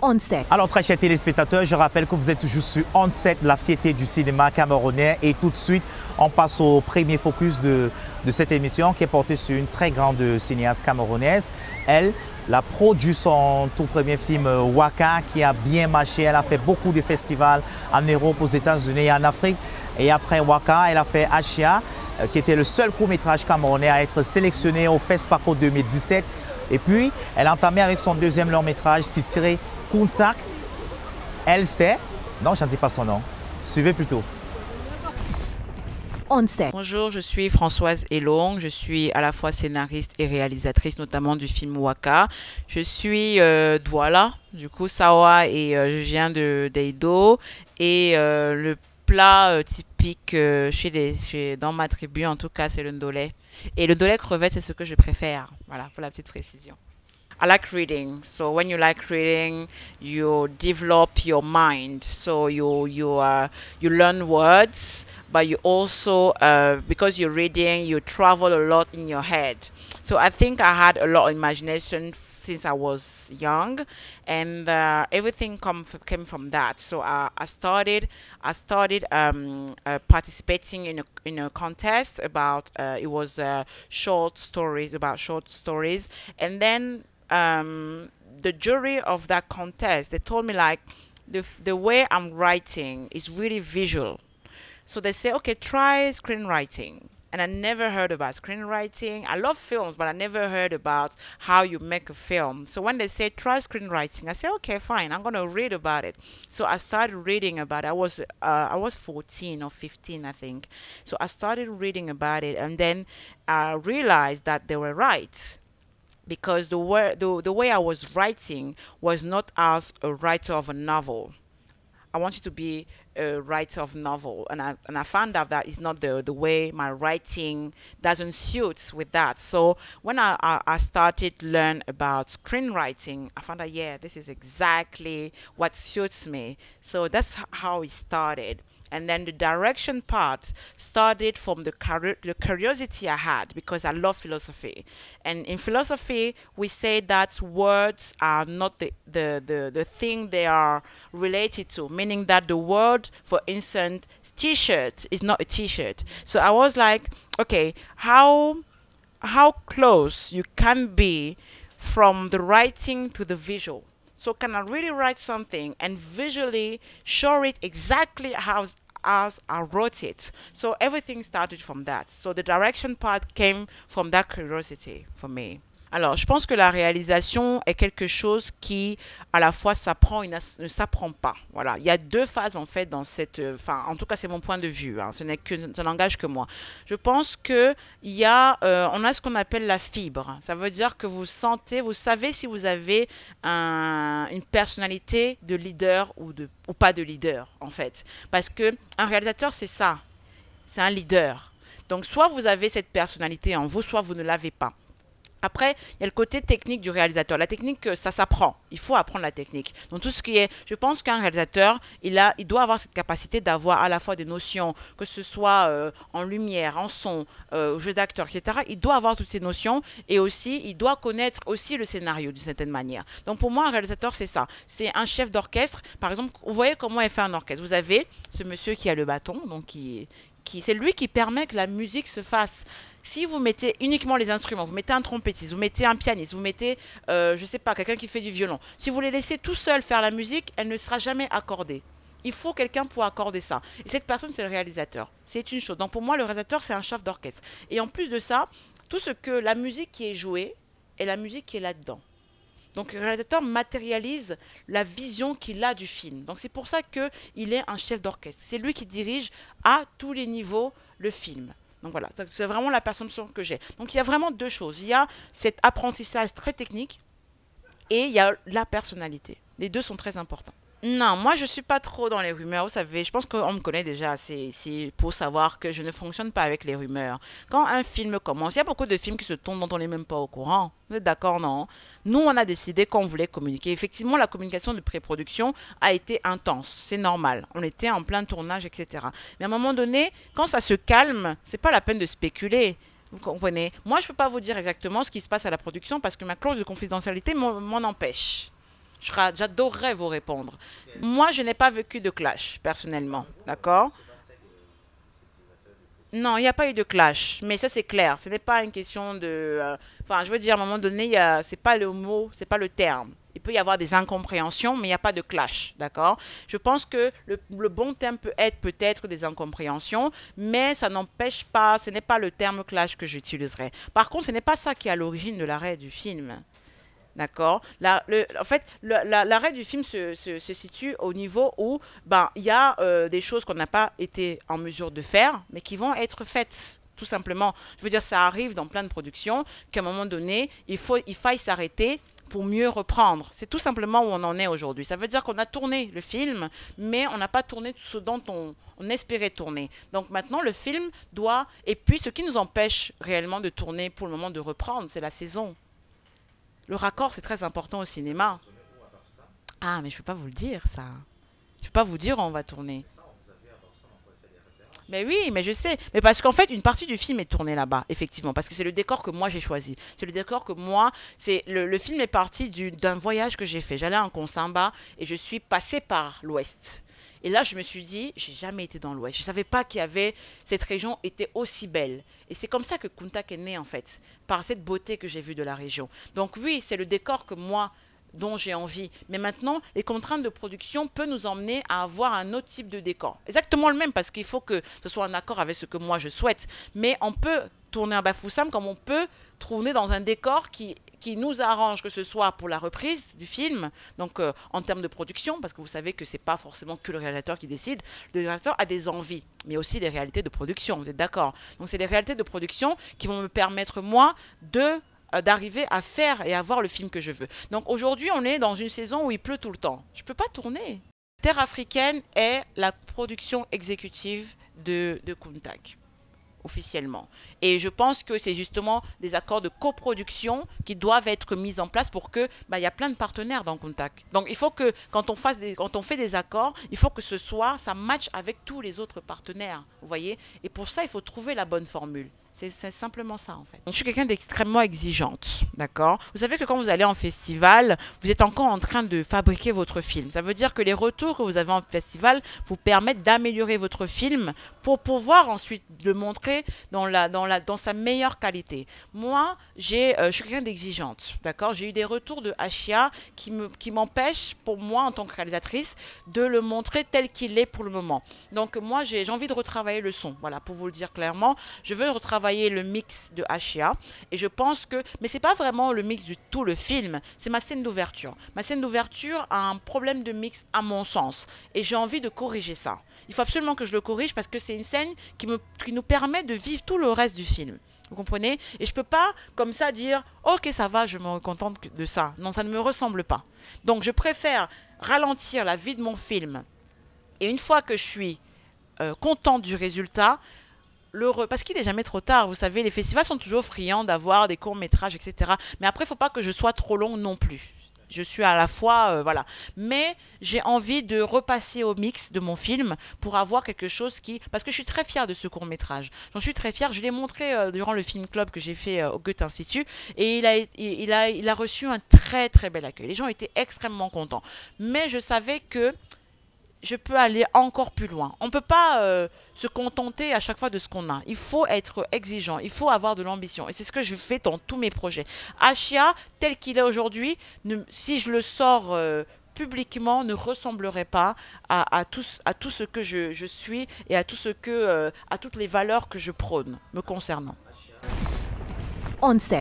On-Set. Alors, très chers téléspectateurs, je rappelle que vous êtes toujours sur On-Set, la fierté du cinéma camerounais. Et tout de suite, on passe au premier focus de cette émission qui est portée sur une très grande cinéaste camerounaise. Elle a produit son tout premier film Waka qui a bien marché. Elle a fait beaucoup de festivals en Europe, aux États-Unis et en Afrique. Et après Waka, elle a fait Achia, qui était le seul court-métrage camerounais à être sélectionné au FESPACO 2017. Et puis, elle a entamé avec son deuxième long-métrage titré Contact. Elle sait, non, je n'en dis pas son nom, suivez plutôt. On-Set. Bonjour, je suis Françoise Elong, je suis à la fois scénariste et réalisatrice notamment du film Waka. Je suis Douala, du coup Sawa, et je viens de d'Eido. Et le plat typique dans ma tribu en tout cas, c'est le ndolé. Et le ndolé crevette, c'est ce que je préfère, voilà, pour la petite précision. I like reading. So when you like reading, you develop your mind. So you learn words, but you also because you're reading, you travel a lot in your head. So I think I had a lot of imagination since I was young, and everything came from that. So I started participating in a contest about it was short stories, and then the jury of that contest, they told me like the way I'm writing is really visual. So they say, okay, try screenwriting. And I never heard about screenwriting. I love films, but I never heard about how you make a film. So when they say try screenwriting, I say, okay, fine, I'm gonna read about it. So I started reading about it. I was 14 or 15, I think. So I started reading about it, and then I realized that they were right, because the way I was writing was not as a writer of a novel. I wanted to be a writer of novel, and I found out that it's not the way my writing doesn't suit with that. So when I started to learn about screenwriting, I found out, yeah, this is exactly what suits me. So that's how it started. And then the direction part started from the curiosity I had, because I love philosophy. And in philosophy, we say that words are not the thing they are related to, meaning that the word, for instance, t-shirt is not a t-shirt. So I was like, okay, how close you can be from the writing to the visual. So can I really write something and visually show it exactly as I wrote it? So everything started from that. So the direction part came from that curiosity for me. Alors, je pense que la réalisation est quelque chose qui, à la fois, s'apprend et ne s'apprend pas. Voilà, il y a deux phases, en fait, dans cette... Enfin, en tout cas, c'est mon point de vue. Hein, ça n'engage que moi. Je pense qu'il y a... on a ce qu'on appelle la fibre. Ça veut dire que vous sentez, vous savez si vous avez une personnalité de leader ou pas de leader, en fait. Parce qu'un réalisateur, c'est ça. C'est un leader. Donc, soit vous avez cette personnalité en vous, soit vous ne l'avez pas. Après, il y a le côté technique du réalisateur. La technique, ça s'apprend. Il faut apprendre la technique. Donc, tout ce qui est... Je pense qu'un réalisateur, il doit avoir cette capacité d'avoir à la fois des notions, que ce soit en lumière, en son, jeu d'acteur, etc. Il doit avoir toutes ces notions, et aussi, il doit connaître aussi le scénario d'une certaine manière. Donc, pour moi, un réalisateur, c'est ça. C'est un chef d'orchestre. Par exemple, vous voyez comment est fait un orchestre. Vous avez ce monsieur qui a le bâton, donc c'est lui qui permet que la musique se fasse. Si vous mettez uniquement les instruments, vous mettez un trompettiste, vous mettez un pianiste, vous mettez, je ne sais pas, quelqu'un qui fait du violon. Si vous les laissez tout seul faire la musique, elle ne sera jamais accordée. Il faut quelqu'un pour accorder ça. Et cette personne, c'est le réalisateur. C'est une chose. Donc pour moi, le réalisateur, c'est un chef d'orchestre. Et en plus de ça, tout ce que la musique qui est jouée est la musique qui est là-dedans. Donc le réalisateur matérialise la vision qu'il a du film. Donc c'est pour ça qu'il est un chef d'orchestre. C'est lui qui dirige à tous les niveaux le film. Donc voilà, c'est vraiment la perception que j'ai. Donc il y a vraiment deux choses. Il y a cet apprentissage très technique et il y a la personnalité. Les deux sont très importants. Non, moi je ne suis pas trop dans les rumeurs, vous savez, je pense qu'on me connaît déjà assez ici pour savoir que je ne fonctionne pas avec les rumeurs. Quand un film commence, il y a beaucoup de films qui se tournent dont on n'est même pas au courant. Vous êtes d'accord, non? Nous, on a décidé qu'on voulait communiquer. Effectivement, la communication de pré-production a été intense, c'est normal. On était en plein tournage, etc. Mais à un moment donné, quand ça se calme, c'est pas la peine de spéculer. Vous comprenez? Moi, je ne peux pas vous dire exactement ce qui se passe à la production parce que ma clause de confidentialité m'en empêche. J'adorerais vous répondre. Moi, je n'ai pas vécu de clash, personnellement. D'accord? Non, il n'y a pas eu de clash, mais ça c'est clair. Ce n'est pas une question de. Enfin, je veux dire, à un moment donné, c'est pas le mot, c'est pas le terme. Il peut y avoir des incompréhensions, mais il n'y a pas de clash, d'accord? Je pense que le bon terme peut être peut-être des incompréhensions, mais ça n'empêche pas, ce n'est pas le terme clash que j'utiliserai. Par contre, ce n'est pas ça qui est à l'origine de l'arrêt du film. D'accord. En fait, l'arrêt du film se situe au niveau où ben, il y a des choses qu'on n'a pas été en mesure de faire, mais qui vont être faites. Tout simplement. Je veux dire, ça arrive dans plein de productions qu'à un moment donné, il faille s'arrêter pour mieux reprendre. C'est tout simplement où on en est aujourd'hui. Ça veut dire qu'on a tourné le film, mais on n'a pas tourné tout ce dont on espérait tourner. Donc maintenant, le film doit... Et puis, ce qui nous empêche réellement de tourner pour le moment, de reprendre, c'est la saison. Le raccord, c'est très important au cinéma. Ah, mais je ne peux pas vous le dire, ça. Je ne peux pas vous dire où on va tourner. Mais oui, mais je sais. Mais parce qu'en fait, une partie du film est tournée là-bas, effectivement. Parce que c'est le décor que moi, j'ai choisi. C'est le décor que moi... Le film est parti d'un voyage que j'ai fait. J'allais en Konsamba et je suis passée par l'Ouest. Et là, je me suis dit, j'ai jamais été dans l'Ouest. Je ne savais pas cette région était aussi belle. Et c'est comme ça que Kuntak est né, en fait, par cette beauté que j'ai vue de la région. Donc oui, c'est le décor dont j'ai envie. Mais maintenant, les contraintes de production peuvent nous emmener à avoir un autre type de décor. Exactement le même, parce qu'il faut que ce soit en accord avec ce que moi je souhaite. Mais on peut tourner à Bafoussam comme on peut tourner dans un décor qui nous arrange, que ce soit pour la reprise du film, donc en termes de production, parce que vous savez que ce n'est pas forcément que le réalisateur qui décide. Le réalisateur a des envies, mais aussi des réalités de production, vous êtes d'accord? Donc c'est les réalités de production qui vont me permettre, moi, d'arriver à faire et à voir le film que je veux. Donc aujourd'hui, on est dans une saison où il pleut tout le temps. Je ne peux pas tourner. Terre africaine est la production exécutive de Kuntak, officiellement. Et je pense que c'est justement des accords de coproduction qui doivent être mis en place pour que il y a plein de partenaires dans Kuntak. Donc il faut que quand on fait des accords, il faut que ça matche avec tous les autres partenaires, vous voyez. Et pour ça, il faut trouver la bonne formule. C'est simplement ça, en fait. Je suis quelqu'un d'extrêmement exigeante, d'accord? Vous savez que quand vous allez en festival, vous êtes encore en train de fabriquer votre film. Ça veut dire que les retours que vous avez en festival vous permettent d'améliorer votre film pour pouvoir ensuite le montrer dans sa meilleure qualité. Moi, je suis quelqu'un d'exigeante, d'accord? J'ai eu des retours de Ashia qui m'empêchent, pour moi, en tant que réalisatrice, de le montrer tel qu'il est pour le moment. Donc, moi, j'ai envie de retravailler le son. Voilà, pour vous le dire clairement, je veux retravailler le mix de Ashia et je pense que, mais c'est pas vraiment le mix du tout le film, c'est ma scène d'ouverture. Ma scène d'ouverture a un problème de mix à mon sens et j'ai envie de corriger ça. Il faut absolument que je le corrige parce que c'est une scène qui nous permet de vivre tout le reste du film. Vous comprenez? Et je peux pas comme ça dire ok ça va, je me contente de ça. Non, ça ne me ressemble pas. Donc je préfère ralentir la vie de mon film et une fois que je suis contente du résultat, parce qu'il n'est jamais trop tard, vous savez, les festivals sont toujours friands d'avoir des courts-métrages, etc. Mais après, il ne faut pas que je sois trop long non plus. Je suis à la fois, voilà. Mais j'ai envie de repasser au mix de mon film pour avoir quelque chose parce que je suis très fière de ce court-métrage. J'en suis très fière. Je l'ai montré durant le film club que j'ai fait au Goethe Institut et il a reçu un très, très bel accueil. Les gens étaient extrêmement contents. Mais je savais que je peux aller encore plus loin. On ne peut pas se contenter à chaque fois de ce qu'on a. Il faut être exigeant, il faut avoir de l'ambition. Et c'est ce que je fais dans tous mes projets. Ashia, tel qu'il est aujourd'hui, si je le sors publiquement, ne ressemblerait pas à tout ce que je suis et à toutes les valeurs que je prône me concernant. On set.